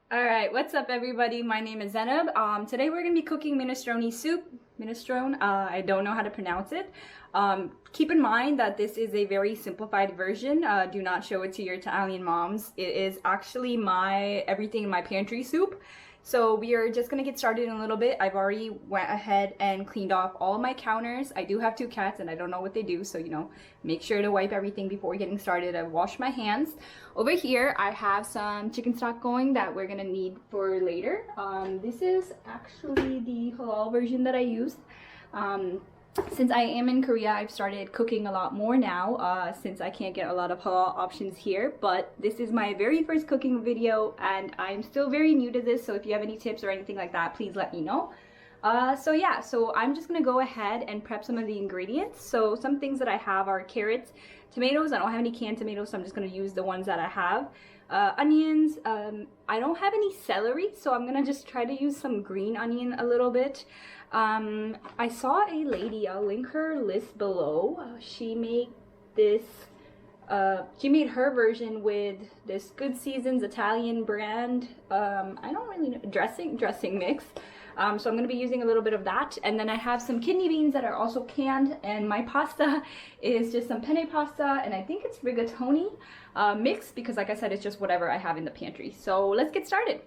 Alright, what's up everybody? My name is Zenab. Today we're going to be cooking minestrone soup. Minestrone, I don't know how to pronounce it. Keep in mind that this is a very simplified version. Do not show it to your Italian moms. It is actually my everything in my pantry soup. So we are just going to get started in a little bit. I've already went ahead and cleaned off all my counters. I do have 2 cats and I don't know what they do, so make sure to wipe everything before getting started. I wash my hands. Over here I have some chicken stock going that we're going to need for later. This is actually the halal version that I used. Since I am in Korea, I've started cooking a lot more now since I can't get a lot of halal options here. But this is my very first cooking video and I'm still very new to this, so if you have any tips or anything like that, please let me know. So I'm just gonna go ahead and prep some of the ingredients. So some things that I have are carrots, tomatoes. I don't have any canned tomatoes, so I'm just gonna use the ones that I have. Onions. I don't have any celery, so I'm gonna just try to use some green onion a little bit. I saw a lady, I'll link her list below. She made this, she made her version with this Good Seasons Italian brand, I don't really know, dressing mix. So I'm going to be using a little bit of that. And then I have some kidney beans that are also canned. And my pasta is just some penne pasta. And I think it's rigatoni mix because like I said, it's just whatever I have in the pantry. So let's get started.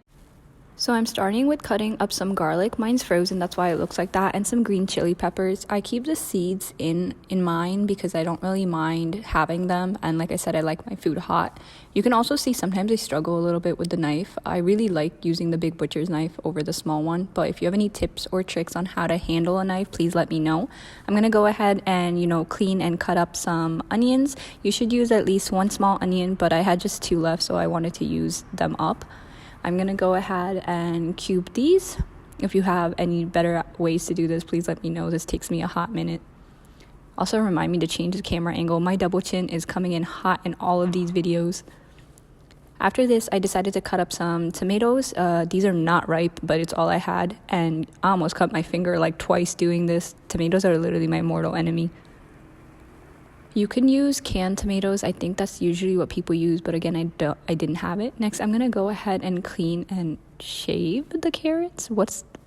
So I'm starting with cutting up some garlic. Mine's frozen, that's why it looks like that, and some green chili peppers. I keep the seeds in mine because I don't really mind having them, and like I said, I like my food hot. You can also see sometimes I struggle a little bit with the knife. I really like using the big butcher's knife over the small one, but if you have any tips or tricks on how to handle a knife, please let me know. I'm gonna go ahead and clean and cut up some onions. You should use at least 1 small onion, but I had just 2 left, so I wanted to use them up. I'm gonna go ahead and cube these. If you have any better ways to do this, please let me know. This takes me a hot minute. Also remind me to change the camera angle. My double chin is coming in hot in all of these videos. After this, I decided to cut up some tomatoes. These are not ripe, but it's all I had, and I almost cut my finger like twice doing this. Tomatoes are literally my mortal enemy. You can use canned tomatoes. I think that's usually what people use, but again, I didn't have it. Next, I'm gonna go ahead and clean and shave the carrots.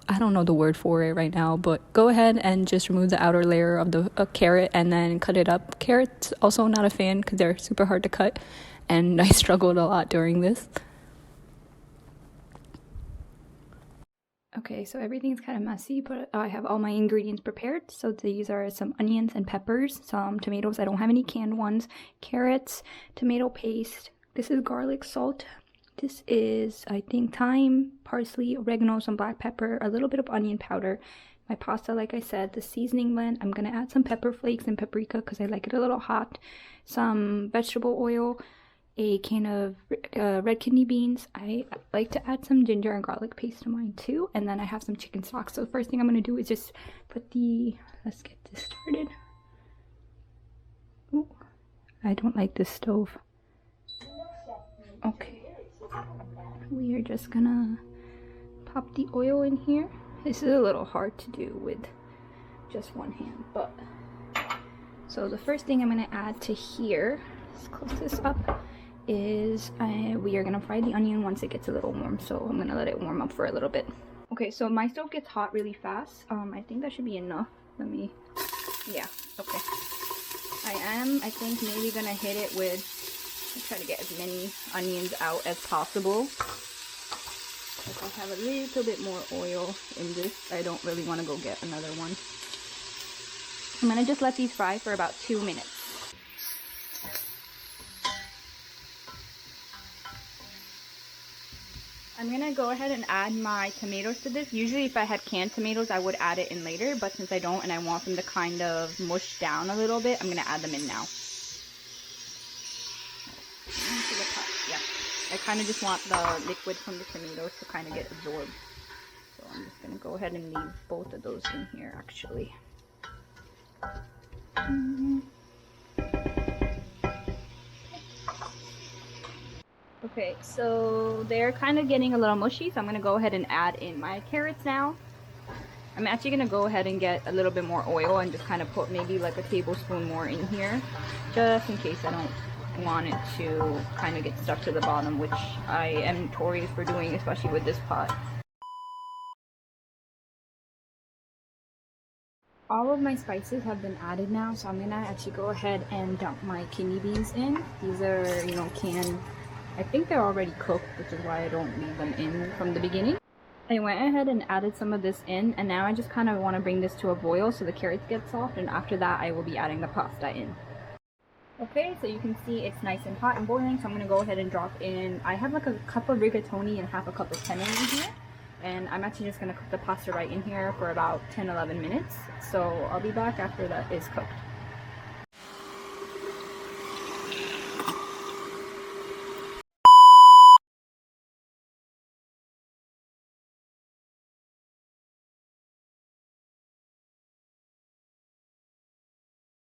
I don't know the word for it right now, but go ahead and just remove the outer layer of the carrot and then cut it up. Carrots, also not a fan because they're super hard to cut, and I struggled a lot during this. Okay, so everything's kind of messy, but I have all my ingredients prepared. So these are some onions and peppers, some tomatoes. I don't have any canned ones. Carrots, tomato paste. This is garlic salt. This is, I think, thyme, parsley, oregano, some black pepper, a little bit of onion powder. My pasta, like I said, the seasoning blend. I'm going to add some pepper flakes and paprika because I like it a little hot. Some vegetable oil. A can of red kidney beans. I like to add some ginger and garlic paste to mine too. And then I have some chicken stock. So the first thing I'm going to do is just put let's get this started. Ooh, I don't like this stove. Okay. We are just going to pop the oil in here. This is a little hard to do with just one hand, but so the first thing I'm going to add to here, let's close this up, is we are gonna fry the onion once it gets a little warm, so I'm gonna let it warm up for a little bit. Okay, so my stove gets hot really fast. I think that should be enough. Yeah, okay. I think maybe gonna hit it with, try to get as many onions out as possible. If I have a little bit more oil in this, I don't really want to go get another one. I'm gonna just let these fry for about 2 minutes. I'm gonna go ahead and add my tomatoes to this. Usually if I had canned tomatoes, I would add it in later, but since I don't and I want them to kind of mush down a little bit, I'm gonna add them in now. Yeah, I kind of just want the liquid from the tomatoes to kind of get absorbed. So I'm just gonna go ahead and leave both of those in here actually. Okay, so they're kind of getting a little mushy, so I'm going to go ahead and add in my carrots now. I'm actually going to go ahead and get a little bit more oil and just kind of put maybe like a tablespoon more in here, just in case I don't want it to kind of get stuck to the bottom, which I am notorious for doing, especially with this pot. All of my spices have been added now, so I'm gonna actually go ahead and dump my kidney beans in. These are, canned. I think they're already cooked, which is why I don't leave them in from the beginning. I went ahead and added some of this in, and now I just kind of want to bring this to a boil so the carrots get soft, and after that I will be adding the pasta in. Okay, so you can see it's nice and hot and boiling, so I'm going to go ahead and drop in, I have like a cup of rigatoni and half a cup of penne in here. And I'm actually just going to cook the pasta right in here for about 10-11 minutes. So I'll be back after that is cooked.